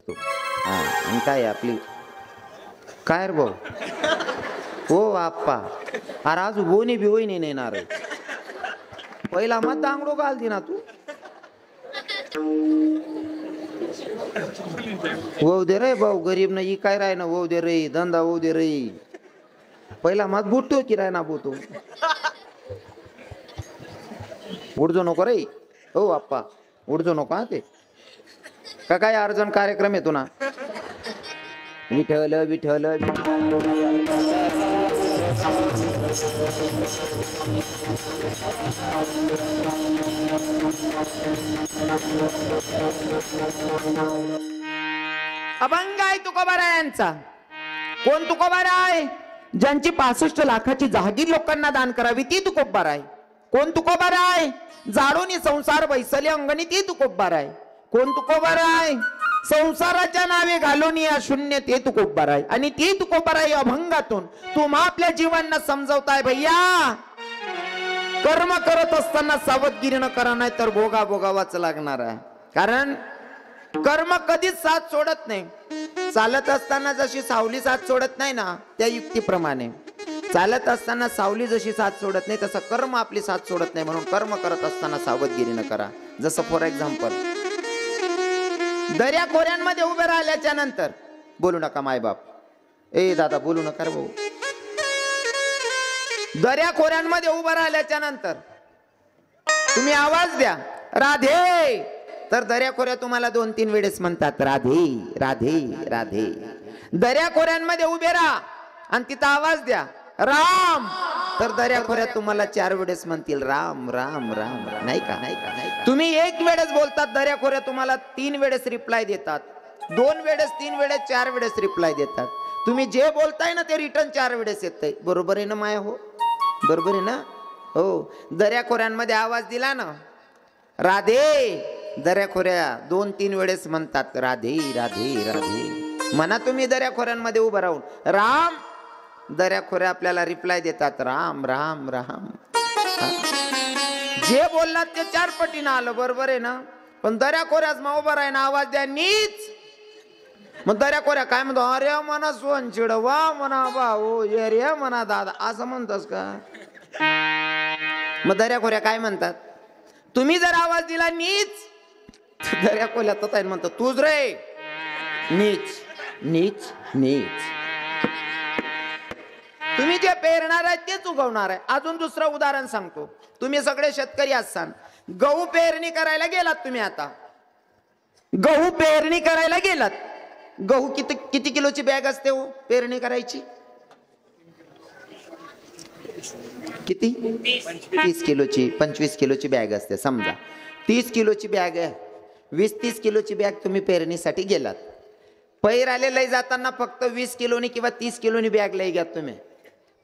हा आणि काय आपली काय रे भाऊ हो आप्पा अरे आज बोनी बिवणी नेणार पहिला मत दांगडो घालती ना तू हो दे रे भाऊ गरीब नाही काय राय ना हो दे रे धंदा हो दे रे पहिला मत बुटतो की राय ना बोतो उडजो नको रे हो आप्पा उडजो नको हा ते का काय अर्जन कार्यक्रम येतो ना विठ्ठल विठ्ठल अभंग आहे तुकोबारायांचा. कोण तुकोबारा आहे? ज्यांची 65 लाखाची जहागीर लोकांना दान करावी ती तुकोबार आहे. कोण तुकोबार आहे? जाडोनी संसार वैसल्य अंगणी ती तुकोबार आहे. कोण तुकोबार आहे? संसाराच्या नावे घालून या शून्य ते तुकोबार आहे. आणि ती तुकोबार आहे अभंगातून तुम्हा आपल्या जीवांना समजवताय भैया कर्म करत असताना सावधगिरी न करा नाही तर भोगा भोगावाच लागणार आहे. कारण कर्म कधीच साथ सोडत नाही. चालत असताना जशी सावली साथ सोडत नाही ना त्या युक्तीप्रमाणे चालत असताना सावली जशी साथ सोडत नाही तसं कर्म आपली साथ सोडत नाही. म्हणून कर्म करत असताना सावधगिरी न करा. जसं फॉर एक्झाम्पल दर्या खोऱ्यांमध्ये उभे राहिल्याच्या नंतर बोलू नका मायबाप ए दादा बोलू नका रे भाऊ. दर्या खोऱ्यांमध्ये उभं राहिल्याच्या नंतर तुम्ही आवाज द्या राधे तर दर्या खोऱ्या तुम्हाला 2-3 वेळेस म्हणतात राधे राधे राधे. दर्या खोऱ्यांमध्ये उभे राहा आणि तिथं आवाज द्या राम तर दर्या खोऱ्यात तुम्हाला 4 वेळेस म्हणतील राम राम राम. नाही का नाही का नाही का. तुम्ही 1 वेळेस बोलतात दर्या खोऱ्या तुम्हाला 3 वेळेस रिप्लाय देतात. 2 वेळेस 3 वेळेस 4 वेळेस रिप्लाय देतात. तुम्ही जे बोलताय ना ते रिटर्न 4 वेळेस येतंय. बरोबर आहे ना माया हो बरोबर आहे ना हो. दर्या खोऱ्यांमध्ये आवाज दिला ना राधे दर्या खोऱ्या 2-3 वेळेस म्हणतात राधे राधे राधे. म्हणा तुम्ही दर्या खोऱ्यांमध्ये उभं राहून राम दर्या खोऱ्या आपल्याला रिप्लाय देतात राम राम राम. जे बोललात ते 4 पटीनं आलं बरोबर आहे ना. पण दर्या खोऱ्याच मग उभं राही ना आवाज द्या नीच. मग दर्या खोऱ्या काय म्हणतो अरे म्हणा सोनचिड वा म्हणा भाऊ ये रे म्हणा दादा असं म्हणतोस का. मग दर्या खोऱ्या काय म्हणतात तुम्ही जर आवाज दिला नीच दर्या खोऱ्या तर म्हणतो तूच रे नीच नीच नीच. तुम्ही जे पेरणार आहे तेच उगवणार आहे. अजून दुसरं उदाहरण सांगतो. तुम्ही सगळे शेतकरी असाल गहू पेरणी करायला गेलात. तुम्ही आता गहू पेरणी करायला गेलात. गहू किती किलोची बॅग असते हो पेरणी करायची किती 30 किलोची 25 किलोची बॅग असते. समजा 30 किलोची बॅग आहे 20-30 किलोची बॅग तुम्ही पेरणीसाठी गेलात. पैर आले लय जाताना फक्त 20 किलोनी किंवा 30 किलोनी बॅग लय घ्या तुम्ही.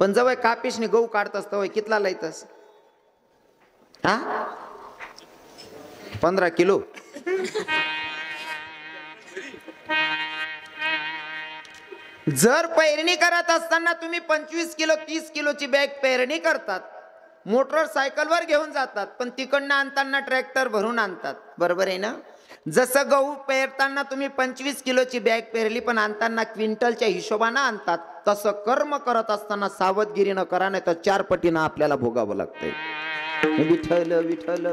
पण जवळ कापिशने गहू काढत असतो कितला लयतस हा 15 किलो. जर पेरणी करत असताना तुम्ही 25 किलो 30 किलोची बॅग पेरणी करतात मोटरसायकलवर घेऊन जातात पण तिकडनं आणताना ट्रॅक्टर भरून आणतात बरोबर आहे ना. जसं गहू पेरताना तुम्ही 25 किलोची बॅग पेरली पण आणताना क्विंटलच्या हिशोबाने आणतात तसं कर्म करत असताना सावधगिरी न करा नाही तर 4 पटीनं आपल्याला भोगावं लागतंय. विठ्ठल विठ्ठल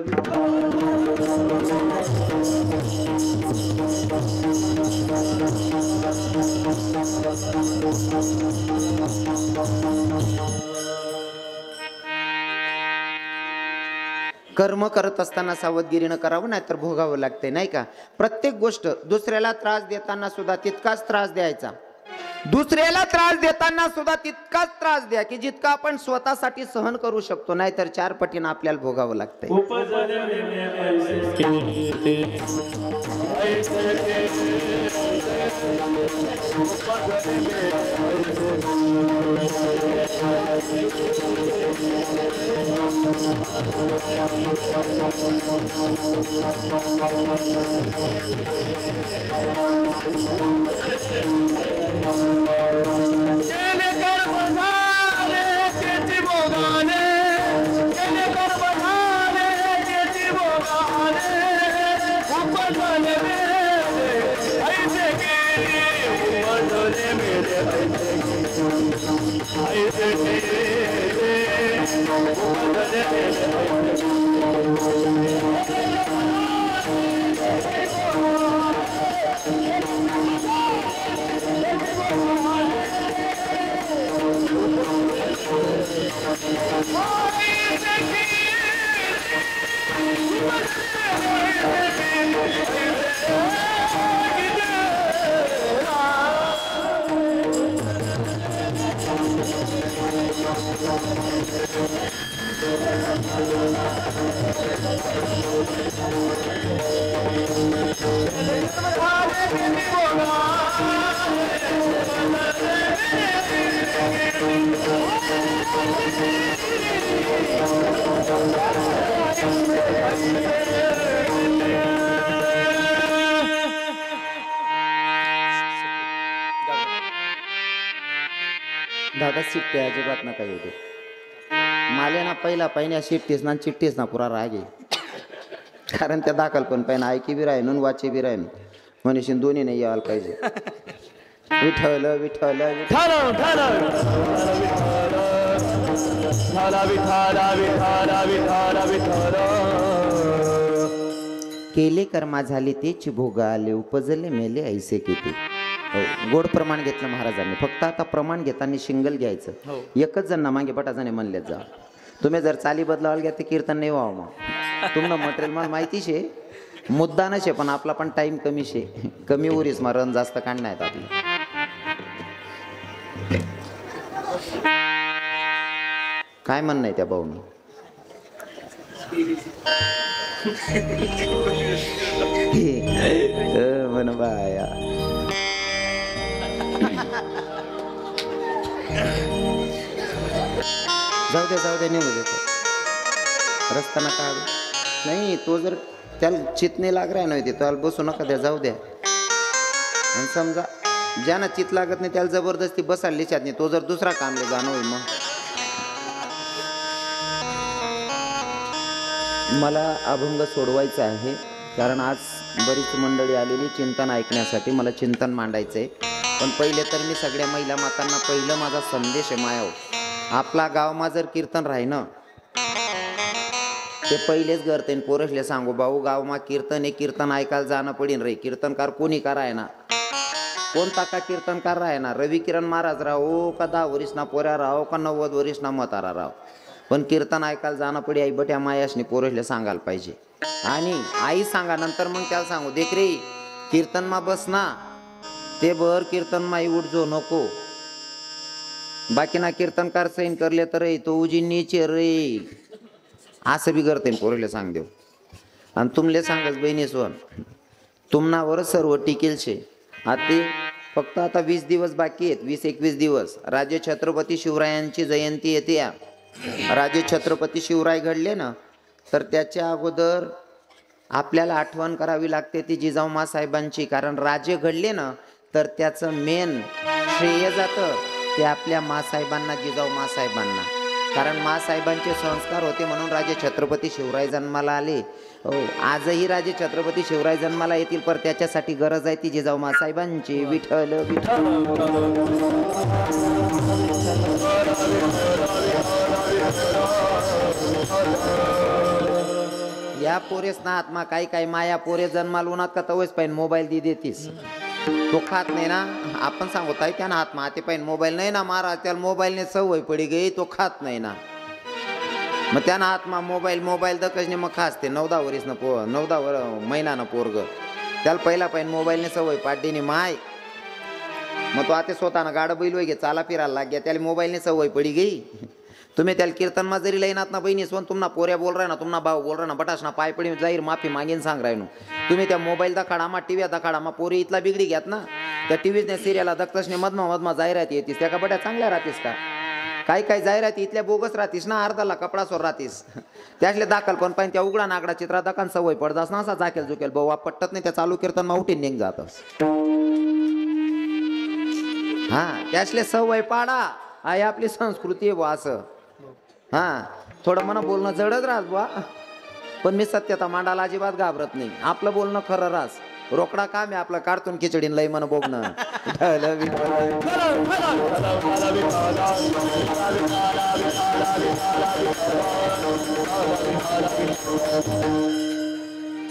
कर्म करत असताना सावधगिरीनं करावं नाही तर भोगावं लागते नाही का. प्रत्येक गोष्ट दुसऱ्याला त्रास देताना सुद्धा तितकाच त्रास द्यायचा. दुसऱ्याला त्रास देताना सुद्धा तितकाच त्रास द्या की जितका आपण स्वतःसाठी सहन करू शकतो नाही तर 4 पटीनं आपल्याला भोगावं लागतंय. दादा शिट्टे अजिबात नका येऊ दे. माले ना पहिला पहिल्या शिट्टीस ना चिट्टीस ना पुरा राग आहे. कारण त्या दाखल पण पाहिजे ऐकी बी राहीन वाची बी राहीन मनीषीन दोन्ही नाही यायला पाहिजे. विठ्ठल विठ्ठल केले कर्मा झाले तेच भोग आले उपजले मेले ऐसे किती. गोड प्रमाण घेतलं महाराजांनी. फक्त आता प्रमाण घेताना सिंगल घ्यायचं. एकच जण ना मागे बटाजाने म्हणले जा. तुम्ही जर चाली बदलावाल घ्या ते कीर्तन नाही व्हावं. मग तुम्हाला मटेरियल मला माहितीच आहे मुद्दा नशे पण आपला पण टाइम कमी शे कमी उरीस मग रन जास्त काढणं आहेत आपलं. काय म्हणणं आहे त्या भाऊनी. म्हण बाया जाऊ दे निघू देतो रस्ता नका नाही. तो जर त्याला चित नाही लाग राह नव्हते त्याला बसू नका द्या जाऊ द्या. आणि समजा ज्यांना चित लागत नाही त्याला जबरदस्ती बसायला लिचात नाही. तो जर दुसरा कामले जाणं होईल मग. मला अभंग सोडवायचा आहे कारण आज बरीच मंडळी आलेली चिंतन ऐकण्यासाठी. मला चिंतन मांडायचं आहे. पण पहिले तर मी सगळ्या महिला मातांना पहिलं माझा संदेश आहे मायाव. आपला गावमा जर कीर्तन राहिनं ते पहिलेच करते पोरसले सांगू भाऊ गावमा कीर्तन हे कीर्तन ऐकायला जाणं पडीन रे. कीर्तनकार कोणी का रायना कोणता का कीर्तनकार रायना. रवी किरण महाराज राहो का 10 वरीस ना पोऱ्या राहो का 90 वरीस ना म्हातारा राहो पण कीर्तन ऐकायला जाणं पडी. आई बट्या मायासने पोरसले सांगायला पाहिजे. आणि आई सांगा नंतर मग त्याला सांगू देख रे कीर्तन मा बस ना ते बर कीर्तन माई उठजो नको. बाकी ना कीर्तनकार सैन करले तर तो उजी नीचे रे असं बी करते पोरले सांग देऊ. आणि तुमले सांगच बहिणी सोन तुमनावर सर्व टिकेल शे. आता फक्त आता 20 दिवस बाकी आहेत. 20-21 दिवस राजे छत्रपती शिवरायांची जयंती येते. राजे छत्रपती शिवराय घडले ना तर त्याच्या अगोदर आपल्याला आठवण करावी लागते ती जिजाऊ मासाहेबांची. कारण राजे घडले ना तर त्याचं मेन श्रेय जातं ते आपल्या मासाहेबांना जिजाऊ मासाहेबांना. कारण मासाहेबांचे संस्कार होते म्हणून राजे छत्रपती शिवराय जन्माला आले. हो आजही राजे छत्रपती शिवराय जन्माला येतील पर त्याच्यासाठी गरज आहे ती जिजाऊ मासाहेबांची. विठ्ठल विठ्ठल या पोरेस ना आत्मा काही काही माया पोरे जन्माला उन्हात का तवच पाहिजे मोबाईल दी देतीस. तो खात नाही ना आपण सांगत आहे त्यानं आत्मा हाते पाहिजे मोबाईल नाही ना महाराज त्याला मोबाईलने सवय पडी गई तो खात नाही ना. मग त्यानं आत्मा मोबाईल दकजने मग खासते 9-10 वरीस न 9-10 महिना न पोरग त्याला पहिला पाहिजे मोबाईलने सवय पाडीने माय. मग तो आता स्वतःनं गाडं बैल वगैरे चाला फिरायला लाग गया त्याला मोबाईलने सवय पडी गई. तुम्ही त्याला कीर्तन मा जरी लईनात ना बहिणी सोन तुम्हाला पोऱ्या बोल रहा ना तुम्हाला भाऊ बोल रहा ना बटास ना पाय पडी जाहीर माफी मागेन सांग राहिनो. तुम्ही त्या मोबाईल दाखाडा मा टीव्ही दाखाडा मा पोरी इथला बिगडी घ्यात ना त्या टीव्हीने सिरियला दक्तसने मधमा जाहिरात येतीस त्या का बट्या चांगल्या राहतीस का. काही जाहिराती इथल्या बोगस राहतीस ना अर्धाला कपडा सोर राहतीस त्यातले दाखल पण पाहिजे त्या उघडा नागडा चित्रा दाखल सवय पडदास ना असा जाकेल जुकेल भाऊ पट्टत नाही त्या चालू कीर्तन मा उठीन निघ जातस. हा त्यातले सवय पाडा आई आपली संस्कृती आहे वास. हा थोडं मला बोलणं जडच राहत बा पण मी सत्यता मांडायला अजिबात घाबरत नाही. आपलं बोलणं खरं रास रोकडा काम आहे आपलं, कार्टून खिचडीन लय मन बघणं.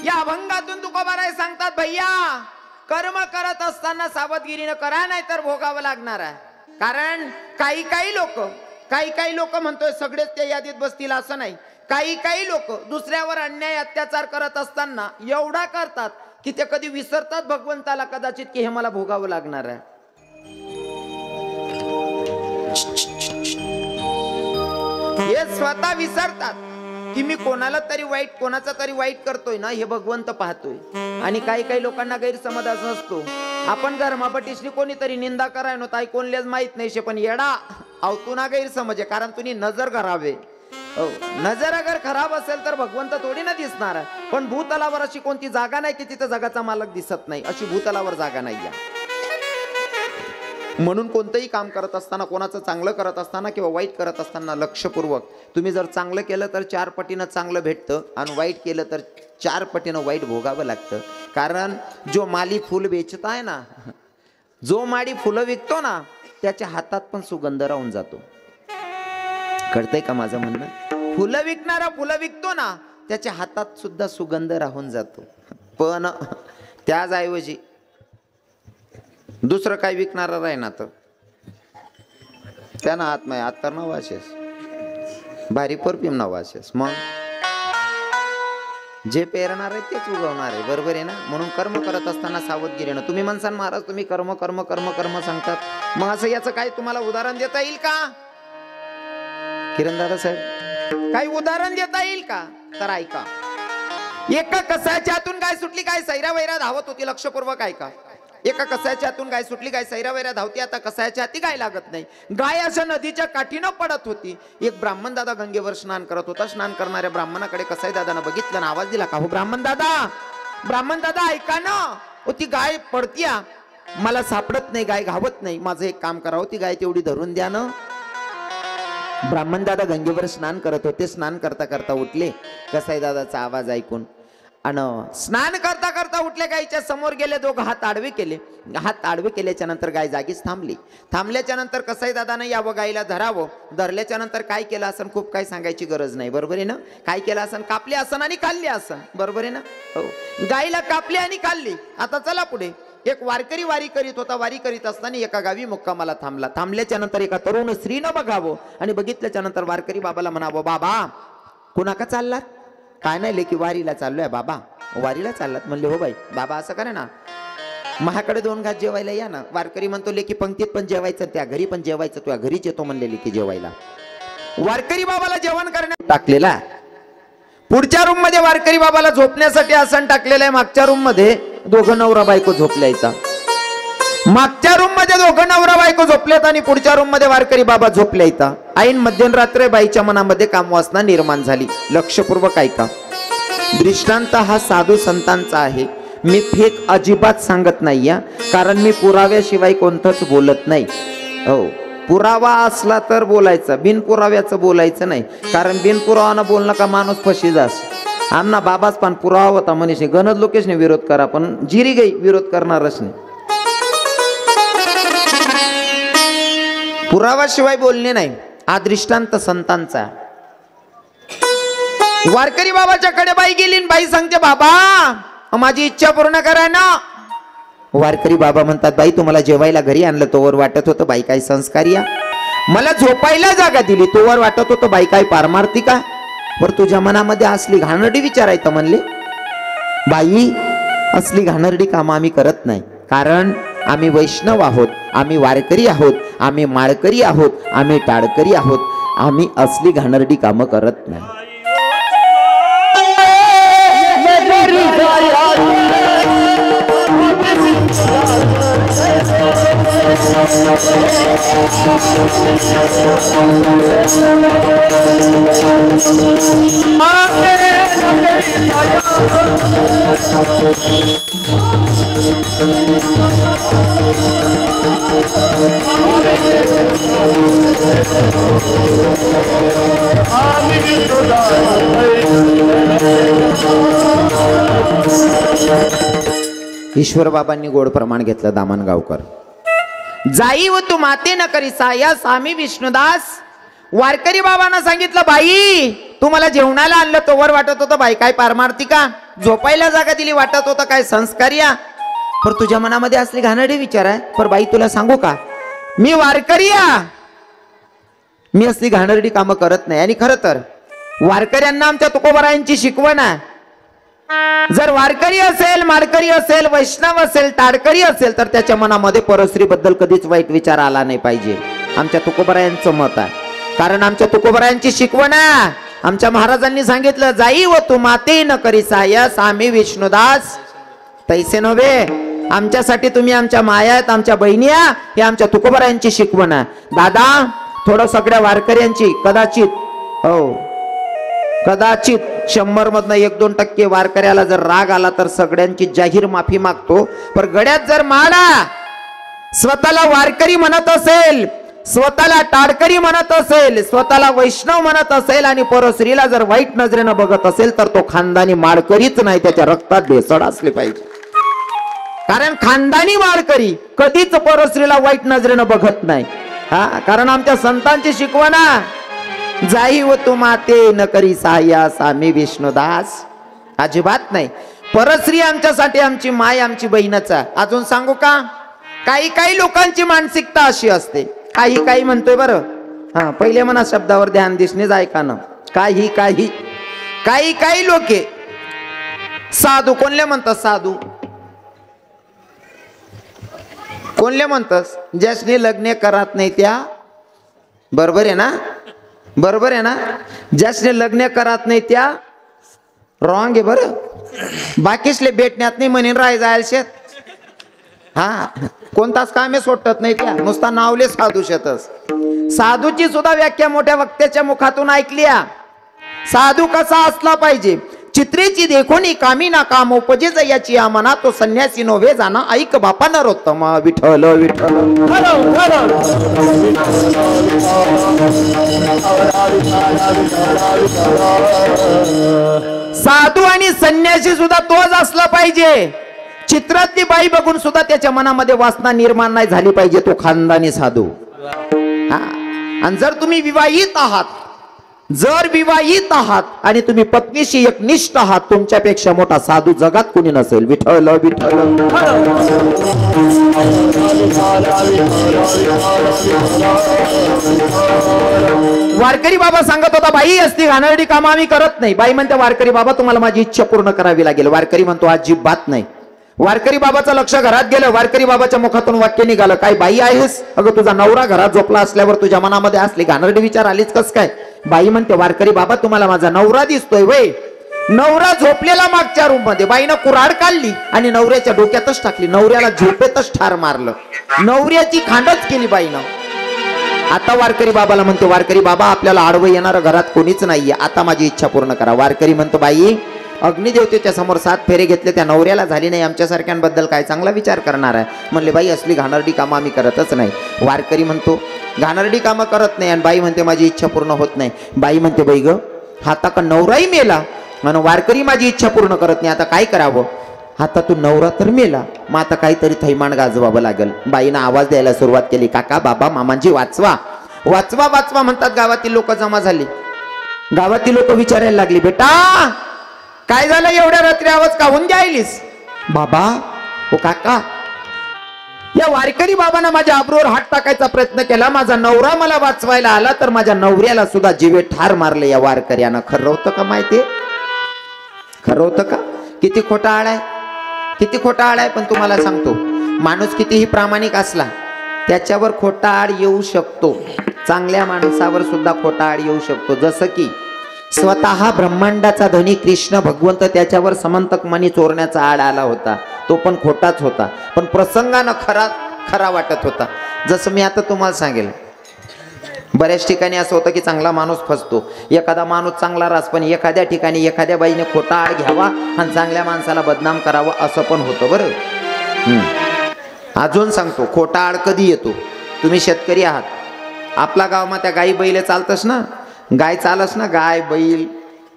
या अभंगातून तुकोबाराय सांगतात, भैया कर्म करत असताना सावधगिरीनं करा, नाही तर भोगावं लागणार आहे. कारण काही लोक म्हणतोय सगळेच त्या यादीत बसतील असं नाही. काही लोक दुसऱ्यावर अन्याय अत्याचार करत असताना एवढा करतात की ते कधी विसरतात भगवंताला कदाचित की हे मला भोगावं लागणार आहे. हे स्वतः विसरतात की मी कोणाला तरी कोणाचा तरी वाईट करतोय ना, हे भगवंत पाहतोय. आणि काही लोकांना गैरसमज असतो, आपण धर्मापटीशी कोणीतरी निंदा कराय नव्हता ऐकूनलेच माहित नाही शे, पण येडा अवतू ना गैरसमज आहे. कारण तुम्ही नजर खराबे. नजर अगर खराब असेल तर भगवंत थोडी ना दिसणार आहे. पण भूतलावर अशी कोणती जागा नाही की तिथे जगाचा मालक दिसत नाही, अशी भूतलावर जागा नाही आहे. म्हणून कोणतंही काम करत असताना, कोणाचं चांगलं करत असताना किंवा वाईट करत असताना लक्षपूर्वक तुम्ही जर चांगलं केलं तर 4 पटीनं चांगलं भेटतं आणि वाईट केलं तर 4 पटीनं वाईट भोगावं लागतं. कारण जो माली फुल वेचताय ना, जो माडी फुलं विकतो ना, त्याच्या हातात पण सुगंध राहून जातो. कळतंय का माझं म्हणणं? फुलं विकणारा फुलं विकतो ना, त्याच्या हातात सुद्धा सुगंध राहून जातो. पण त्याऐवजी दुसरं काय विकणारा राहीना तर त्यांना हात नाही, आता न वाशेस भारी परफ्यूम न वाशेस. मग जे पेरणार आहे तेच उगवणार आहे, बरोबर आहे ना. म्हणून कर्म करत असताना सावधगिरीनं. तुम्ही म्हणसान महाराज तुम्ही कर्म कर्म कर्म कर्म सांगतात, मग असं याचं काय तुम्हाला उदाहरण देता येईल का किरण दादा साहेब? काही उदाहरण देता येईल का? तर ऐका. एका कसाच्या हातून गाय सुटली, काय सैरा वैरा धावत होती, लक्षपूर्वक ऐका. एका कसाच्या हातून गाय सुटली, गाय सैरा वैरा धावती. आता कसाच्या हाती गाय लागत नाही, गाय अशा नदीच्या काठीनं पडत होती. एक ब्राह्मण दादा गंगेवर स्नान करत होता. स्नान करणाऱ्या ब्राह्मणाकडे कसाई दादानं बघितलं ना, आवाज दिला, का हो ब्राह्मण दादा ऐका ना, हो ती गाय पडतीया, मला सापडत नाही, गाय घावत नाही, माझं एक काम करावं, ती गाय तेवढी धरून द्या ना. ब्राह्मण दादा गंगेवर स्नान करत होते. स्नान करता करता उठले कसाई दादाचा आवाज ऐकून, आणि स्नान करता करता उठले, गायच्या समोर गेले, दोघं हात आडवे केले. हात आडवे केल्याच्या नंतर गाय जागीच थांबली. थांबल्याच्या नंतर कसाई दादानं यावं, गायला धरावं. धरल्याच्या नंतर काय केलं असन खूप काही सांगायची गरज नाही, बरोबर आहे ना. काय केलं असन, कापली असन आणि खाल्ली असन, बरोबर आहे ना. हो, गायला कापली आणि खाल्ली. आता चला पुढे. एक वारकरी वारी करीत होता. वारी करीत असताना एका गावी मुक्कामाला थांबला. थांबल्याच्या नंतर एका तरुण स्त्रीनं बघावं आणि बघितल्याच्या नंतर वारकरी बाबाला म्हणावं, बाबा कुणाका चाललात? काय नाही लेकी वारीला चाललोय बाबा. वारीला चाललात? म्हणले हो बाई. बाबा असं करा ना, माझ्याकडे 2 घास जेवायला या ना. वारकरी म्हणतो, लेकी पंक्तीत पण जेवायचं, त्या घरी पण जेवायचं, तुझ्या घरीच येतो म्हणले लेकी जेवायला. वारकरी बाबाला जेवण करण्यात टाकलेला. पुढच्या रूम मध्ये वारकरी बाबाला झोपण्यासाठी आसन टाकलेलं आहे. मागच्या रूम मध्ये दोघं नवरा बायको झोपल्याचा. मागच्या रूम मध्ये दोघं नवरा बायको झोपलेत आणि पुढच्या रूम मध्ये वारकरी बाबा झोपल्याचा. ऐन मध्यरात्री बाईच्या मनामध्ये कामवासना निर्माण झाली. लक्षपूर्वक ऐका. दृष्टांत हा साधू संतांचा आहे. मी फेक अजिबात सांगत नाही या, कारण मी पुराव्याशिवाय कोणतंच बोलत नाही. हो, पुरावा असला तर बोलायचा, बिनपुराव्याचं बोलायचं नाही. कारण बिनपुरावानं बोलणं का माणूस फशी जास. आमना बाबाच पण पुरावा होता मनीषे, गणत लोकेशने विरोध करा, पण जिरी गई विरोध करणारच नाही. पुरावाशिवाय बोलणे नाही. हा दृष्टांत संतांचा. वारकरी बाबाच्याकडे बाई गेली. बाई सांगते, बाबा माझी इच्छा पूर्ण करा ना. वारकरी बाबा म्हणतात, बाई तुम्हाला जेवायला घरी आणलं तोवर वाटत होतं बाई काय संस्कारिया. मला झोपायला जागा दिली तोवर वाटत होतं बाई काय पारमार्थी का. वर तुझ्या मनामध्ये असली घाणरडी विचारायचं म्हणले. बाई असली घाणरडी कामं आम्ही करत नाही, कारण आम्ही वैष्णव आहोत, आम्ही वारकरी आहोत, आम्ही माळकरी आहोत, आम्ही टाळकरी आहोत. आम्ही असली घाणरडी कामं करत नाही. ईश्वर बाबांनी गोड प्रमाण घेतलं दामणगावकर. जाई व तू माते न करी साया स्वामी विष्णुदास. वारकरी बाबांना सांगितलं बाई तू मला जेवणाला आणलं तोवर वाटत होतं बाई काय पारमार्थी का, झोपायला जागा दिली वाटत होतं काय संस्कारिया. पर तुझ्या मनामध्ये असले घाणेरडे विचार आहे. पर बाई तुला सांगू का मी वारकरिया, मी असली घाणेरडी कामं करत नाही. आणि खरं तर वारकऱ्यांना आमच्या तुकोबारायांची शिकवण आहे. जर वारकरी असेल, माळकरी असेल, वैष्णव असेल, टाळकरी असेल तर त्याच्या मनामध्ये परस्त्री बद्दल कधीच वाईट विचार आला नाही पाहिजे. आमच्या तुकोबारायांचं मत आहे. कारण आमच्या तुकोबारायांची शिकवण आहे. आमच्या महाराजांनी सांगितलं जाई व तू माते न करी साया स्वामी विष्णुदास. तैसे नव्हे, आमच्यासाठी तुम्ही आमच्या माया आहेत, आमच्या बहिणी आहे. हे आमच्या तुकोबारायांची शिकवण आहे. दादा थोडं सगळ्या वारकऱ्यांची कदाचित, हो कदाचित 100 मधनं 1-2% वारकऱ्याला जर राग आला तर सगळ्यांची जाहीर माफी मागतो. पण गड्यात जर माडा स्वतःला वारकरी म्हणत असेल, स्वतःला टाळकरी म्हणत असेल, स्वतःला वैष्णव म्हणत असेल आणि परस्त्रीला जर वाईट नजरेनं बघत असेल तर तो खानदानी माळकरीच नाही, त्याच्या रक्तात भेसळ असली पाहिजे. कारण खानदानी माळकरी कधीच परस्त्रीला वाईट नजरेनं बघत नाही. हा, कारण आमच्या संतांची शिकवण जाई व तू माते न करी साया स्वामी विष्णुदास. अजिबात नाही. परस्त्री आमच्यासाठी आमची माय, आमची बहीणच आहे. अजून सांगू का, काही लोकांची मानसिकता अशी असते. काही म्हणतोय बरं, हा पहिले म्हणा शब्दावर ध्यान दिसणेच ऐका ना. काही लोक साधू कोणले म्हणतात, साधू कोणले म्हणतात, ज्यासने लग्न करत नाही त्या. बरोबर आहे ना, बरोबर आहे ना. ज्यासने लग्न करत नाही त्या रॉंग आहे बरं. बाकीसले भेटण्यात नाही म्हणून राय जायला शेत. हा कोणताच कामे सोडत नाही त्या, नुसता नावले साधू शेतस. साधूची सुद्धा व्याख्या मोठ्या वक्त्याच्या मुखातून ऐकली. साधू कसा असला पाहिजे, चित्रेची देखोनी कामी ना काम उपजेज याची मना तो संन्यासी नव्हे जाना ऐक बापा नरोत्तम. विठ्ठल विठ्ठल. साधू आणि संन्यासी सुद्धा तोच असला पाहिजे. चित्रातली बाई बघून सुद्धा त्याच्या मनामध्ये वासना निर्माण नाही झाली पाहिजे, तो खानदानी साधू. आणि जर तुम्ही विवाहित आहात, जर विवाहित आहात आणि तुम्ही पत्नीशी एकनिष्ठ आहात, तुमच्यापेक्षा मोठा साधू जगात कुणी नसेल. विठ्ठल विठ्ठल. वारकरी बाबा सांगत होता बाई असती घाणेरडी कामं आम्ही करत नाही. बाई म्हणते वारकरी बाबा तुम्हाला माझी इच्छा पूर्ण करावी लागेल. वारकरी म्हणतो अजिबात नाही. वारकरी बाबाचं लक्ष घरात गेलं. वारकरी बाबाच्या मुखातून वाक्य निघालं, काय बाई आहेस? अगं तुझा नवरा घरात झोपला असल्यावर तुझ्या मनामध्ये असले घाणेरडे विचार आलेच कस काय? बाई म्हणते वारकरी बाबा तुम्हाला माझा नवरा दिसतोय वय. नवरा झोपलेला मागच्या रूम मध्ये. बाईनं कुऱ्हाड काढली आणि नवऱ्याच्या डोक्यातच टाकली. नवऱ्याला झोपेतच ठार मारलं. नवऱ्याची खांडच केली बाईनं. आता वारकरी बाबाला म्हणतो वारकरी बाबा आपल्याला आडवं येणार घरात कोणीच नाहीये, आता माझी इच्छा पूर्ण करा. वारकरी म्हणतो बाई अग्निदेवतेच्या समोर 7 फेरे घेतले, त्या नवऱ्याला झाली नाही, आमच्यासारख्यांबद्दल काय चांगला विचार करणार आहे. म्हणले बाई असली घाणेरडी कामं आम्ही करतच नाही. वारकरी म्हणतो घाणेरडी कामं करत नाही. आणि बाई म्हणते माझी इच्छा पूर्ण होत नाही. बाई म्हणते बाई ग आता का नवराही मेला म्हणून वारकरी माझी इच्छा पूर्ण करत नाही, आता काय करावं? आता तू नवरा तर मेला, मग आता काहीतरी थैमान गाजवावं लागेल. बाईनं आवाज द्यायला सुरुवात केली, काका बाबा मामांजी वाचवा वाचवा वाचवा म्हणतात. गावातील लोक जमा झाली. गावातील लोक विचारायला लागली बेटा काय झालं एवढ्या रात्री आवाज काहून द्यायलीस? बाबा ओ काका या वारकरी बाबांना माझ्या आबरूवर हात टाकायचा प्रयत्न केला. माझा नवरा मला वाचवायला आला तर माझ्या नवऱ्याला सुद्धा जीवे ठार मारले या वारकऱ्यानं. खरं होतं का माहितीये? खरं होतं का? किती खोटा आळ आहे, किती खोटा आळ आहे. पण तुम्हाला सांगतो माणूस कितीही प्रामाणिक असला त्याच्यावर खोटा आड येऊ शकतो. चांगल्या माणसावर सुद्धा खोटा आड येऊ शकतो. जसं की स्वतः ब्रह्मांडाचा धनी कृष्ण भगवंत त्याच्यावर समंतक मणी चोरण्याचा आड आला होता. तो पण खोटाच होता, पण प्रसंगानं खरा वाटत होता. जसं मी आता तुम्हाला सांगेल बऱ्याच ठिकाणी असं होतं की चांगला माणूस फसतो. एखादा माणूस चांगला रास, पण एखाद्या ठिकाणी एखाद्या बाईने खोटा आड घ्यावा आणि चांगल्या माणसाला बदनाम करावा असं पण होतं बरं. अजून सांगतो खोटा आड कधी येतो. तुम्ही शेतकरी आहात, आपला गावामध्ये त्या गाई बैल चालतस ना, गाय चालस ना, गाय बैल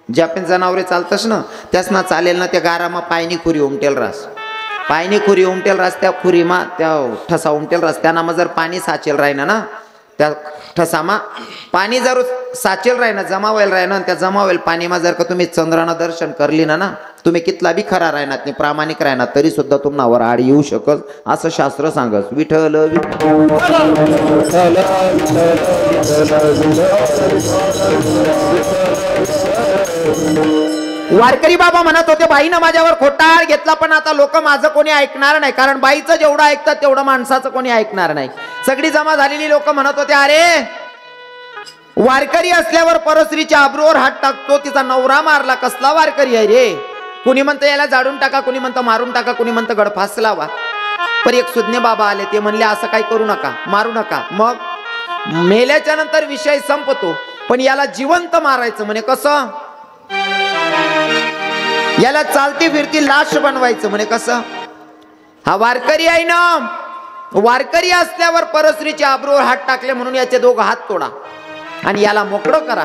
ज्या पण जनावरे चालतस ना त्याच ना चालेल ना त्या गारामा पायनी खुरी उमटेल रास. पायनी खुरी उमटेल रस्त्या खुरीमा त्या ठसा उमटेल रस्त्याना मग जर पाणी साचेल राहिना ना त्या ठसामा पाणी जर साचेल राहिना जमा व्हायला राहिना त्या जमा होईल पाणीमा जर का तुम्ही चंद्रानं दर्शन करली ना तुम्ही कितला बी खरा राहणार नाही प्रामाणिक राहणार तरी सुद्धा तुम्हावर आड येऊ शकल असं शास्त्र सांगस. विठ्ठल वारकरी बाबा म्हणत होते बाईनं माझ्यावर खोटाळ घेतला पण आता लोक माझं कोणी ऐकणार नाही कारण बाईचं जेवढं ऐकतात तेवढं माणसाचं कोणी ऐकणार नाही. सगळी जमा झालेली लोक म्हणत होते अरे वारकरी असल्यावर परस्त्रीच्या आबरूवर हात टाकतो तिचा नवरा मारला कसला वारकरी आहे रे. कुणी म्हणतं याला जाडून टाका कुणी म्हणतं मारून टाका कुणी म्हणतं गडफास लावा. पण एक सुज्ञ बाबा आले ते म्हणले असं काही करू नका मारू नका. मग मेल्याच्या नंतर विषय संपतो पण याला जिवंत मारायचं म्हणे कसं याला चालती फिरती लाश बनवायचं म्हणे कसं. हा वारकरी आहे ना वारकरी असल्यावर परस्त्रीच्या आबरूवर हात टाकले म्हणून याचे दोघं हात तोडा आणि याला मोकळं करा.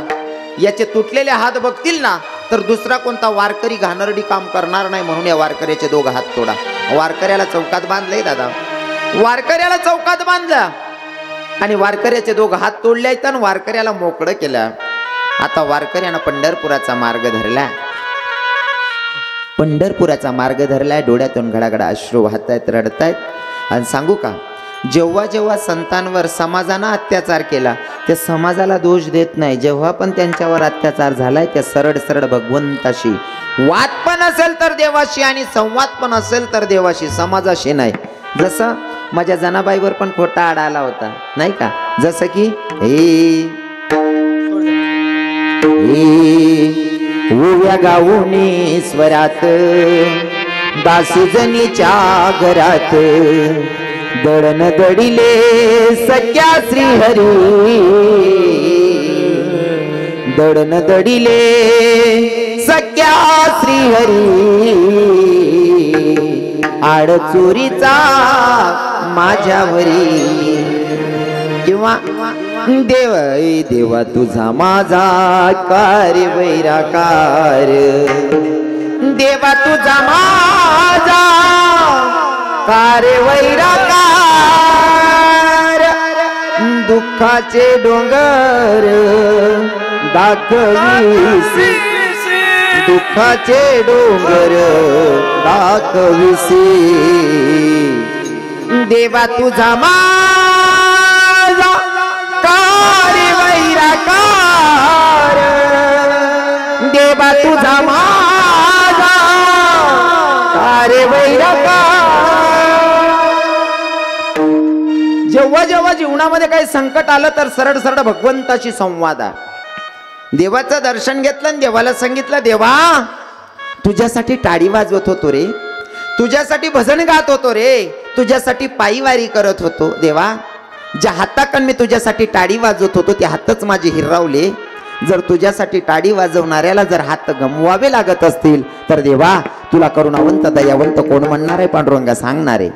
याचे तुटलेले हात बघतील ना तर दुसरा कोणता वारकरी घाणरडी काम करणार नाही म्हणून या वारकऱ्याचे दोघं हात तोडा. वारकऱ्याला चौकात बांधलंय दादा वारकऱ्याला चौकात बांधलं आणि वारकऱ्याचे दोघं हात तोडले आहेत आणि वारकऱ्याला मोकळं केलं. आता वारकऱ्यानं पंढरपुराचा मार्ग धरला पंढरपुराचा मार्ग धरलाय. डोळ्यातून घडाघडा अश्रू वाहतायत रडतायत. आणि सांगू का जेव्हा जेव्हा संतांवर समाजानं अत्याचार केला त्या समाजाला दोष देत नाही. जेव्हा पण त्यांच्यावर अत्याचार झालाय त्या सरळ सरळ भगवंताशी वाद पण असेल तर देवाशी आणि संवाद पण असेल तर देवाशी समाजाशी नाही. जसं माझ्या जनाबाईवर पण खोटा आड आला होता नाही का. जसं की उव्या गाऊनी स्वरात दासी जनीच्या घरात दळण दडिले सख्या श्रीहरी दळण दडिले सख्या श्रीहरी आड चोरीचा माझ्यावरी. किंवा देव देवा तुझा माझा कार्य वैराकार देवा तुझा माझा कार्य वैराकार दुःखाचे डोंगर दाखविसी दुःखाचे डोंगर दाखविसी देवा तुझा माझा कार्य वैराकार देवा तुझा माझा कार्य वैराकार. जेव्हा जेव्हा जीवनामध्ये काही संकट आलं तर सरळ सरळ भगवंताशी संवाद आहे. देवाचं दर्शन घेतलं आणि देवाला सांगितलं देवा तुझ्यासाठी टाळी वाजवत होतो रे तुझ्यासाठी भजन गात होतो रे तुझ्यासाठी पायीवारी करत होतो. देवा ज्या हाताकन मी तुझ्यासाठी टाळी वाजवत होतो ते हातच माझे हिरावले. जर तुझ्यासाठी टाळी वाजवणाऱ्याला जर हात गमवावे लागत असतील तर देवा तुला करुणावंत दयावंत कोण म्हणणार आहे पांडुरंगा सांगणार आहे.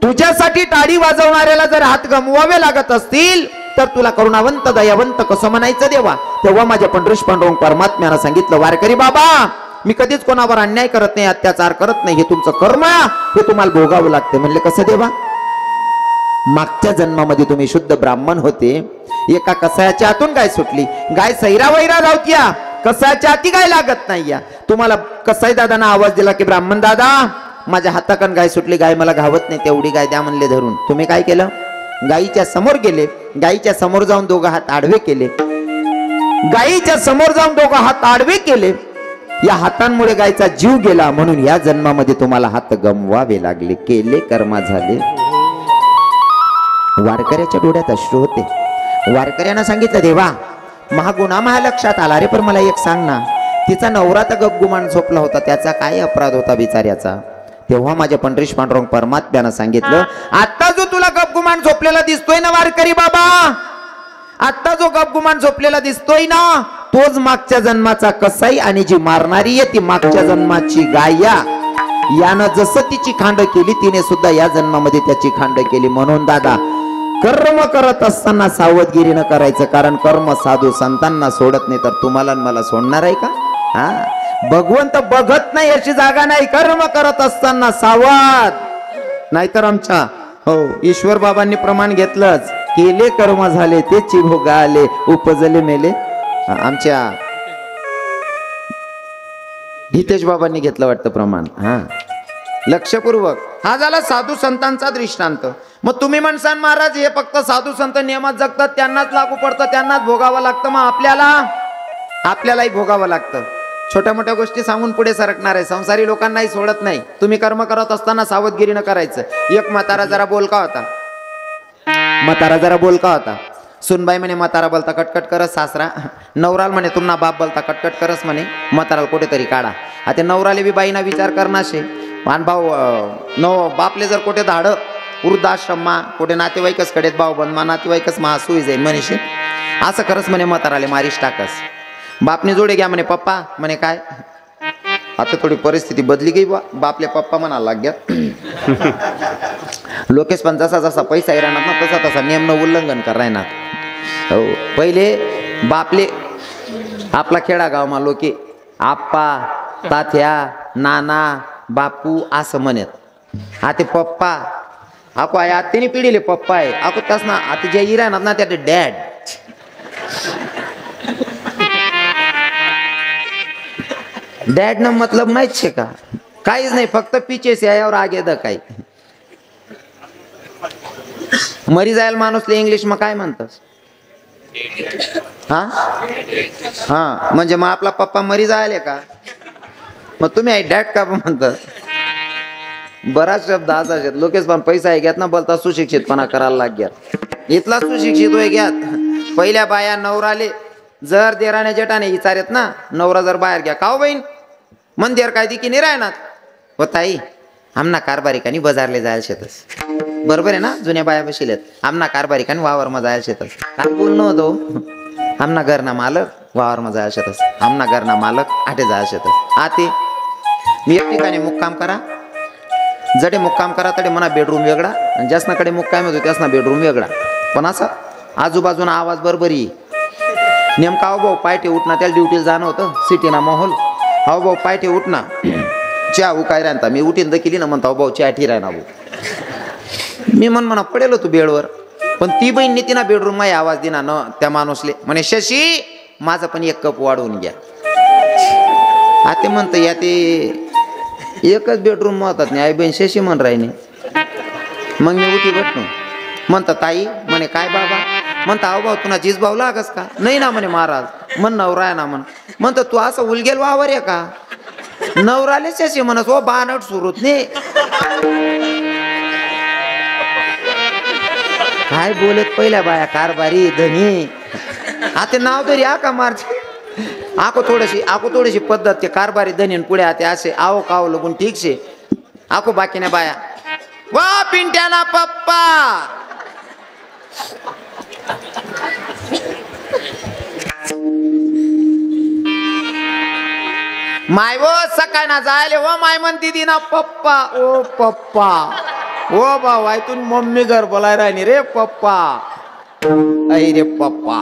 तुझ्यासाठी टाळी वाजवणाऱ्याला जर हात गमवावे लागत असतील तर तुला करुणावंत दयावंत कसं म्हणायचं देवा. तेव्हा माझ्या पंढरीश पांडुरंग परमात्म्यानं सांगितलं वारकरी बाबा मी कधीच कोणावर अन्याय करत नाही अत्याचार करत नाही हे तुमचं कर्म हे तुम्हाला भोगावं लागते. म्हणले कसं देवा. मागच्या जन्मामध्ये तुम्ही शुद्ध ब्राह्मण होते. एका कसायाच्या आतून गाय सुटली गाय सैरा वैरा धावत्या कसायाच्या आती गाय लागत नाही. तुम्हाला कसाई दादांना आवाज दिला की ब्राह्मण दादा माझ्या हाताकन गाय सुटली गाय मला घावत नाही तेवढी गाय द्या म्हणले धरून. तुम्ही काय केलं गायीच्या समोर गेले गायीच्या समोर जाऊन दोघं हात आडवे केले गायीच्या समोर जाऊन दोघं हात आडवे केले. या हातांमुळे गायचा जीव गेला म्हणून या जन्मामध्ये तुम्हाला हात गमवावे लागले. केले कर्मा झाले. वारकऱ्याच्या डोळ्यात अश्रू होते. वारकऱ्यानं सांगितलं देवा महागुणा महालक्षात आला रे पण मला एक सांग ना तिचा नवरा तर गपगुमान झोपला होता त्याचा काय अपराध होता बिचाऱ्याचा. तेव्हा माझ्या पंढरीश पांडुरंग परमात्म्यानं सांगितलं आता जो तुला गपगुमान झोपलेला दिसतोय ना वारकरी बाबा आता जो गपगुमान झोपलेला दिसतोय ना तोच मागच्या जन्माचा कसाई आणि जी मारणारी आहे ती मागच्या जन्माची गाया. यानं जसं तिची खांड केली तिने सुद्धा या जन्मामध्ये त्याची खांड केली. म्हणून दादा कर्म करत असताना सावधगिरी न करायचं कारण कर्म साधू संतांना सोडत नाही तर तुम्हाला मला सोडणार आहे का. हा भगवंत बघत नाही अशी जागा नाही. कर्म करत असताना सावध. नाहीतर आमच्या हो ईश्वर बाबांनी प्रमाण घेतलंच. केले कर्म झाले तेची भोगा आले, उपजले मेले. आमच्या हितेश बाबांनी घेतलं वाटतं प्रमाण. हा लक्षपूर्वक. हा झाला साधू संतांचा दृष्टांत. मग तुम्ही म्हणसान महाराज हे फक्त साधू संत नियमात जगतात त्यांनाच लागू पडतं, त्यांनाच भोगावं लागतं. मग आपल्यालाही भोगावं लागतं. छोट्या मोठ्या गोष्टी सांगून पुढे सरकणार आहे. संसारी लोकांनाही सोडत नाही. तुम्ही कर्म करत असताना सावधगिरीनं करायचं. एक म्हातारा जरा बोलका होता. सुनबाई म्हणे म्हातारा बोलता कटकट करस सासरा. नवराल म्हणे तुम्हाला बाप बोलता कटकट करस म्हणे म्हाताराला कुठेतरी काढा. आता नवराले बी बाईना विचार करणाशे. मान भाऊ बापले जर कुठे धाड वृद्धाश्रममा कुठे नातेवाईकच कडेत भाऊ बंद नातेवाईकच महासुई जाईल म्हणेशे. असं करस म्हणे म्हाताराले मारीश टाकस. बापने जोडे घ्या म्हणे पप्पा म्हणे काय. आता थोडी परिस्थिती बदली गई. बापले पप्पा म्हणायला लाग्या. लोकेश पण जसा जसा पैसा राहणार ना तसा तसा नियमनं उल्लंघन करायना. हो पहिले बापले आपला खेडागावमा लोके आप्पा तात्या नाना बापू असं म्हणत. आता पप्पा आको आहे आत्याने पिढीले पप्पा आहे. आको त्यास ना आता ज्या राहणार ना त्या डॅड. डॅड न मतलब माहित शे का. काहीच नाही फक्त पिचेस यावर आगे द काही. मरी जायला माणूसले इंग्लिश मग काय म्हणतस. हा म्हणजे मग आपला पप्पा मरी जायले का. मग तुम्ही आई डॅड का म्हणतात. बराच शब्द असा आहेत. लोकेश पण पैसा आहे घ्यात ना बोलता सुशिक्षितपणा करायला लाग्यात. इथला सुशिक्षित होय घ्यात. पहिल्या बाया नवराले जर देराने जेठाने विचारत ना नवरा जर बाहेर घ्या काव बहीण मंदिर काय दिकी नाही राहणार होताई आमना कारभारिकांनी बाजारले जायला शेतस. बरोबर आहे ना. जुन्या बाया बसलेत. आमना कारभारिकांनी वावरमा जायला शेतस. काय बोलणं होतो. आमना घरना मालक वावरमा जायला शेतस. आमना घरना मालक आठे जायला शेतस. आते मी एक ठिकाणी मुक्काम करा. जडे मुक्काम करा तडे म्हणा बेडरूम वेगळा आणि ज्यासनाकडे मुक्काम होतो त्यासना बेडरूम वेगळा. पण असं आजूबाजूला आवाज बरोबरी. नेमका अहो भाऊ पायटे उठना त्याला ड्युटीला जाणं होतं. सिटीना माहोल. अहो भाऊ पायटे उठना चहा उकाय राहता. मी उठीन केली ना म्हणता भाऊ चहा ठी राहणार भाऊ. मी म्हणा पडेल तू बेडवर. पण ती बहीण तिना बेडरूम मा आवाज दिना न त्या माणूसले म्हणे शशी माझं पण एक कप वाढवून घ्या. आता म्हणत या ते एकच बेडरूम होतात नाही आई बहीण शशी म्हण राहिने. मग मी उठी बसलो. म्हणता ताई म्हणे काय बाबा. म्हणता अहो भाऊ तुला जीज भाऊ लागस का. नाही ना म्हणे महाराज म्हण नवरा आहे ना म्हण. म्हणतो तू असं उलगेल वावर आहे का. नवराले शशी म्हणस हो बानट सुरूत नाही. काय बोलत पहिल्या बाया कारभारी धनी. आता नाव तरी आका मारते. आको थोडीशी पद्धत ते कारभारी धनी पुढे आते असे आहो काव लगून ठीक शे. आको बाकी नाही बाया वा पिंट्याना पप्पा. माय वो सकाळ ना जायले हो माय म्हणती दी ना पप्पा. ओ पप्पा ओ भाऊ आयतून मम्मी घर बोलाय राहिनी रे पप्पा. आई रे पप्पा.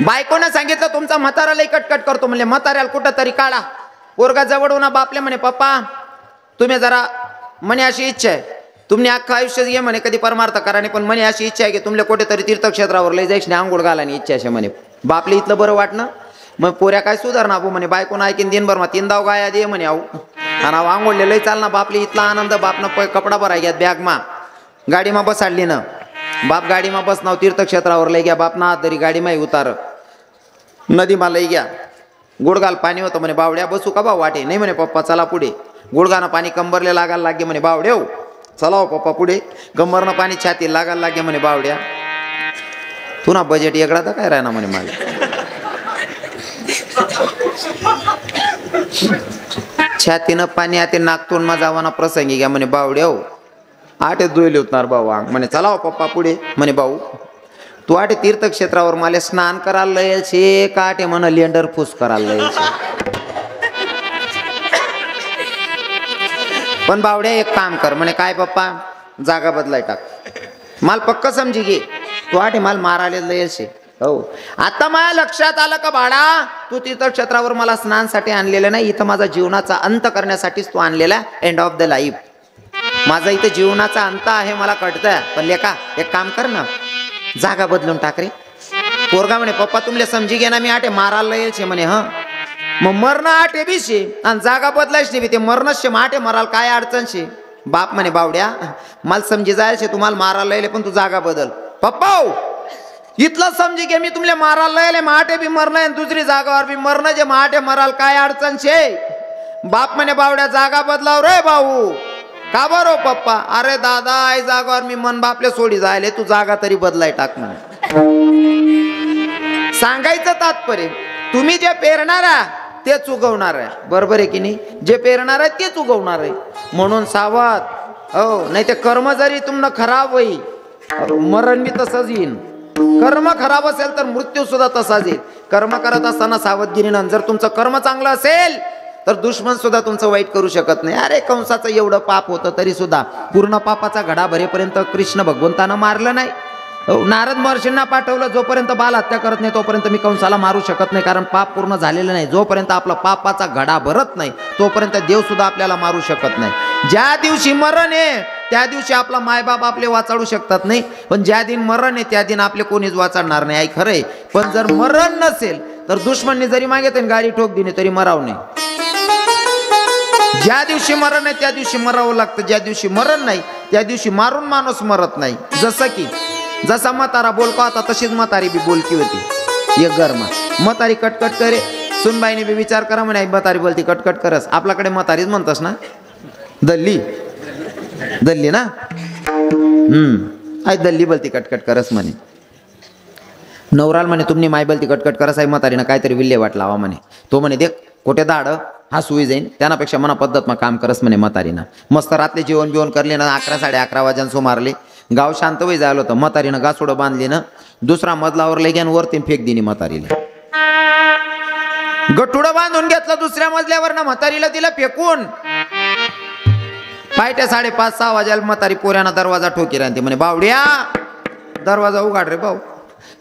बायकोनं सांगितलं तुमचा म्हातारा लई कटकट करतो. म्हणले म्हाताऱ्याला कुठं तरी काढा. पोरगा जवळ होणार बापले म्हणे पप्पा तुम्ही जरा म्हणे अशी इच्छा आहे तुम्ही अख्खं आयुष्य घे म्हणे कधी परमार्थ करा नाही. पण म्हणे अशी इच्छा आहे की तुमले कुठेतरी तीर्थक्षेत्रावर लई जायची आंघोळ घालानी इच्छा असे म्हणे. बापले इथलं बरं वाटणं. मग पोऱ्या काय सुधारणा अबू म्हणे बायकोनं ऐकीन दिनभर मग 3 दाव गाया दे म्हणे. आऊ आणि आंघोळले लई चालना. बापले इथला आनंद बापनं कपडा भराय घ्यात बॅग मा गाडीमा बसाडली ना. बाप गाडीमा बसनाव तीर्थक्षेत्रावर लई घ्या. बाप ना तरी गाडीमाही उतार नदीमा लई घ्या. गुडगाल पाणी होतं म्हणे बावड्या बसू का बा वाटे. नाही म्हणे पप्पा चला पुढे. गुडगानं पाणी कंबरले लागायला लागे म्हणे बावड्या हो चला हो पप्पा पुढे. कंबरनं पाणी छाती लागायला लागे म्हणे बावड्या तुना बजेट वेगळा तर काय राहणार म्हणे मला. छातीनं पाणी आते नागतोंड मा जावाना प्रसंगी घ्या म्हणे बावड्या हो. आटे धुयले होतणार भाऊ म्हणे चला हो पप्पा पुढे. म्हणे भाऊ तू आटे तीर्थक्षेत्रावर मला स्नान करायला लयेल शे का आटे म्हण लेंडर फुस करायला लयेल शे. पण बावड्या एक काम कर म्हणे काय पप्पा जागा बदलाय टाक. माल पक्क समजी घे, तू आठे माल मारायला येशे. हो, आता माझ्या लक्षात आलं का बाळा, तू तीर्थक्षेत्रावर मला स्नानासाठी आणलेलं नाही, इथं माझा जीवनाचा अंत करण्यासाठीच तू आणलेला. एंड ऑफ द लाईफ, माझा इथं जीवनाचा अंत आहे मला कळतंय. पण लेका एक काम कर ना, जागा बदलून टाक रे. पोरगा म्हणे पप्पा तुमले समजी घे ना, मी आठे मारायला येईल म्हणे. ह मग मरण आठे बी शे आणि जागा बदलायच नाही, ते मरणच शे, आठे मराल काय अडचण शे. बाप म्हणे बावड्या मला समजी जायचे, तुम्हाला मारायला येईल पण तू जागा बदल. पप्पा इथलं समजी घे, मी तुमले मारायला येईल, माटे बी मरण दुसरी जागावर बी मरण, जे माटे मराल काय अडचण शे. बाप म्हणे बावड्या जागा बदलाव रे भाऊ. का बरो पप्पा? अरे दादा आई जागावर मी मन बापले सोडी जायले, तू जागा तरी बदलाय टाक म्हणे. सांगायचं तात्पर्य, तुम्ही जे पेरणार आहे तेच उगवणार आहे, बरोबर आहे की नाही? जे पेरणार आहे तेच उगवणार आहे. म्हणून सावध. हो, नाही ते कर्म जरी तुमनं खराब होईल, मरण बी तसंच येईन. कर्म खराब असेल तर मृत्यू सुद्धा तसाच येईल. कर्म करत असताना सावधगिरीनं, जर तुमचं कर्म चांगलं असेल तर दुश्मन सुद्धा तुमचं वाईट करू शकत नाही. अरे कंसाचं एवढं पाप होतं तरी सुद्धा पूर्ण पापाचा घडा भरेपर्यंत कृष्ण भगवंतानं मारलं नाही. नारद महर्षींना पाठवलं, जोपर्यंत बाल हत्या करत नाही तोपर्यंत मी कंसाला मारू शकत नाही, कारण पाप पूर्ण झालेलं नाही. जोपर्यंत आपला पापाचा घडा भरत नाही तोपर्यंत देव सुद्धा आपल्याला मारू शकत नाही. ज्या दिवशी मरण आहे त्या दिवशी आपला मायबाप आपले वाचाळू शकतात नाही, पण ज्या दिन मरण आहे त्या दिन आपले कोणीच वाचाळणार नाही. आई खरंय. पण जर मरण नसेल तर दुश्मनने जरी मागितले गाडी ठोक दिली तरी मराव नाही. ज्या दिवशी मरण आहे त्या दिवशी मरावं लागतं, ज्या दिवशी मरण नाही त्या दिवशी मारून माणूस मरत नाही. जसा म्हातारा बोलका होता तशीच म्हातारी बी बोलकी होती. एक गरमा म्हातारी कटकट करे, सुनबाईने बी विचार करा म्हणे, म्हातारी बोलती कटकट करस. आपल्याकडे म्हातारीच म्हणतस ना, दल्ली दल्ली ना. आई दल्ली बोलती कटकट करस म्हणे. नवराल म्हणे तुम्ही माय बोलती कटकट करस आहे, म्हातारीनं काहीतरी विल्हेवाट लावा म्हणे. तो म्हणे देख कोठे दाड हा सुई जाईन, त्यापेक्षा मना पद्धत काम करस म्हणे. म्हातारीनं मस्त रात्री जेवण बिवण करले ना, 11 साडे 11 वाजन सुमारले. गाव शांत वय झालं होतं. म्हातारीनं गासोडं बांधली ना, दुसरा मजलावर लई घ्यान वरती फेक दिली म्हातारीला. गटुडं बांधून घेतलं दुसऱ्या मजल्यावर ना, म्हातारीला तिला फेकून. पायट्या 5:30-6 वाजायला म्हातारी पोऱ्यानं दरवाजा ठोकी राहते म्हणे, बावड्या दरवाजा उघाड रे भाऊ.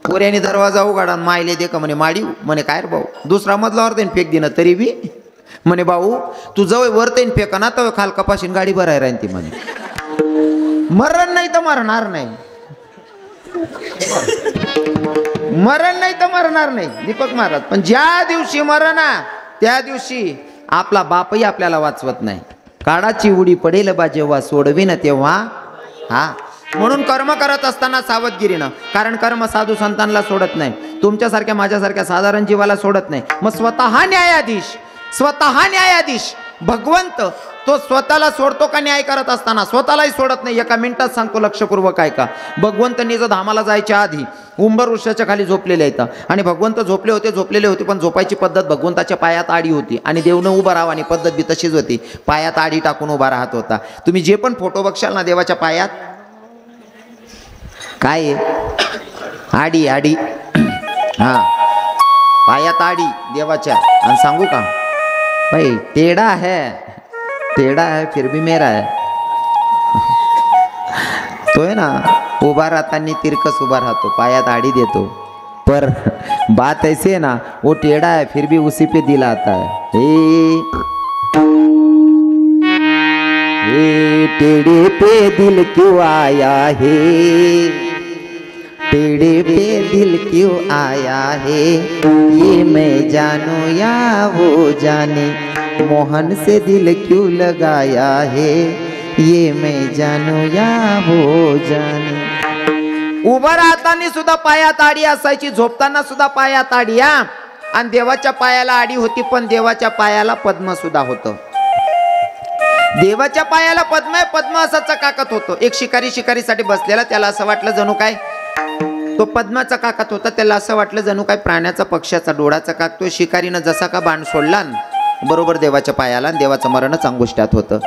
पोऱ्याने दरवाजा उघाडा, मायले दे का म्हणे माडी. म्हणे काय रे भाऊ, दुसरा मजलावर त्याने फेक दिनं तरी बी. म्हणे भाऊ तू जवळ वर त्याने फेका ना तर खाल कपाशीन गाडी भराय राहते म्हणे. मरण नाही तर मरणार नाही, मरण नाही तर मरणार नाही दीपक महाराज. पण ज्या दिवशी मरण त्या दिवशी आपला बापही आपल्याला वाचवत नाही. काळाची उडी पडेल बा जेव्हा सोडवीन तेव्हा. हा, म्हणून कर्म करत असताना सावधगिरीनं, कारण कर्म साधू संतांना सोडत नाही, तुमच्यासारख्या माझ्यासारख्या साधारण जीवाला सोडत नाही. मग स्वतः न्यायाधीश भगवंत तो स्वतःला सोडतो का न्याय करत असताना? स्वतःलाही सोडत नाही. एका मिनिटात सांगतो लक्षपूर्वक ऐका. भगवंत निज धामाला जायच्या आधी उंबर वृक्षाच्या खाली झोपलेले आहेत आणि भगवंत झोपलेले होते पण झोपायची पद्धत भगवंताच्या पायात आडी होती आणि देवनं उभा राहावं आणि पद्धत बी तशीच होती, पायात आडी टाकून उभा राहत होता. तुम्ही जे पण फोटो बघशाल ना देवाच्या पायात काय आडी आडी, हा पायात आडी देवाच्या. आणि सांगू का भाई, टेढ़ा है फिर भी मेरा है. तो है ना उभा राहताना तिरकस उभा राहतो, पायात आडी देतो, पर बात ऐसी है ना वो टेढ़ा है फिर भी उसी पे दिल आता है. टेढ़े पे दिल क्यों आया है, टेढ़े पे दिल क्यों आया है, ये मैं जानू या वो जाने, मोहन से दिल क्यों लगाया है, ये मैं जानू या वो जाने. उभं राहताना सुद्धा पायात आडी असायची, झोपताना सुद्धा पायात आडी. आणि देवाच्या पायाला आडी होती पण देवाच्या पायाला पद्म सुद्धा होतं. देवाच्या पायाला पद्म आहे, पद्म असा चकाकत होतो. एक शिकारीसाठी बसलेला, त्याला असं वाटलं जणू काय तो पद्माचा चकाकत होता, त्याला असं वाटलं जणू काय प्राण्याचा पक्ष्याचा डोळा चकाकतोय. शिकारीनं जसा का बाण सोडला बरोबर देवाच्या पायाला, देवाचं मरणच अंगुष्ठात होतं.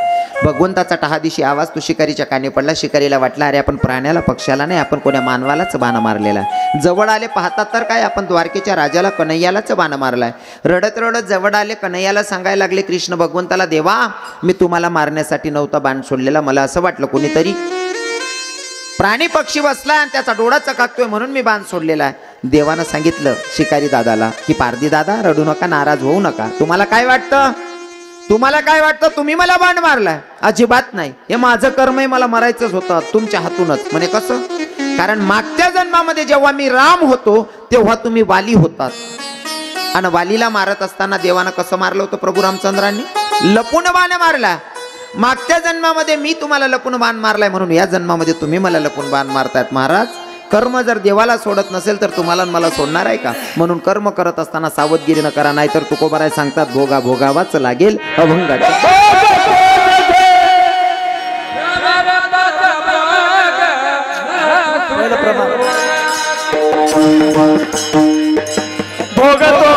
भगवंताचा टहादिशी आवाज तो शिकारीच्या कानी पडला. शिकारीला वाटला अरे आपण प्राण्याला पक्ष्याला नाही, आपण कोण्या मानवालाच बाण मारलेला. जवळ आले पाहतात तर काय, आपण द्वारकेच्या राजाला कन्हैयालाच बाण मारलाय. रडत रडत जवळ आले, कन्हैयाला सांगायला लागले कृष्ण भगवंताला, देवा मी तुम्हाला मारण्यासाठी नव्हता बाण सोडलेला, मला असं वाटलं कोणीतरी प्राणी पक्षी बसलाय आणि त्याचा डोळा चकाकतोय म्हणून मी बाण सोडलेला आहे. देवानं सांगितलं शिकारी दादाला की पारधी दादा रडू नका, नाराज होऊ नका. तुम्हाला काय वाटतं, तुम्हाला काय वाटतं तुम्ही मला बाण मारलाय? अजिबात नाही, हे माझं कर्म आहे, मला मरायचंच होतं तुमच्या हातूनच. म्हणे कसं? कारण मागच्या जन्मामध्ये जेव्हा मी राम होतो तेव्हा तुम्ही वाली होतात. आणि वालीला मारत असताना देवानं कसं मारलं होतं प्रभू रामचंद्रांनी? लपून बाण मारला. मागच्या जन्मामध्ये मी तुम्हाला लपून बाण मारलाय म्हणून या जन्मामध्ये तुम्ही मला लपून बाण मारतायत. महाराज, कर्म जर देवाला सोडत नसेल तर तुम्हाला मला सोडणार आहे का? म्हणून कर्म करत असताना सावधगिरीनं करा, नाहीतर तुकोबाराय सांगतात भोगा भोगावाच लागेल अभंगाचे. भोगतो